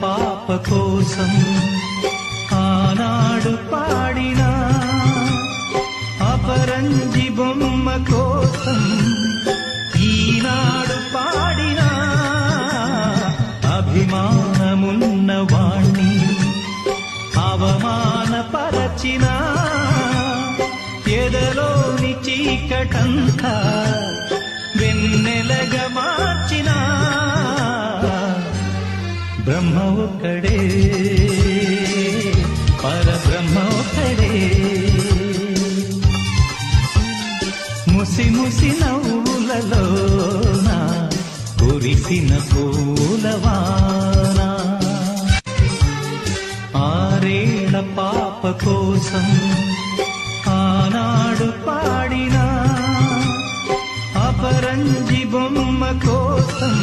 పాప కోసం ఆనాడు పాడిన అపరంజి బొమ్మ కోసం ఈనాడు పాడిన అభిమానమున్న వాణ్ణి అవమానపరచిన ఎదలోని చీకటంతా వెన్నెలగా మార్చిన బ్రహ్మ ఒక్కడే, పరబ్రహ్మ ఒక్కడే. ముసి ముసి నవ్వులలోన కురిసిన పూలవాన ఆరేళ్ల పాప కోసం ఆనాడు పాడిన అపరంజి బొమ్మ కోసం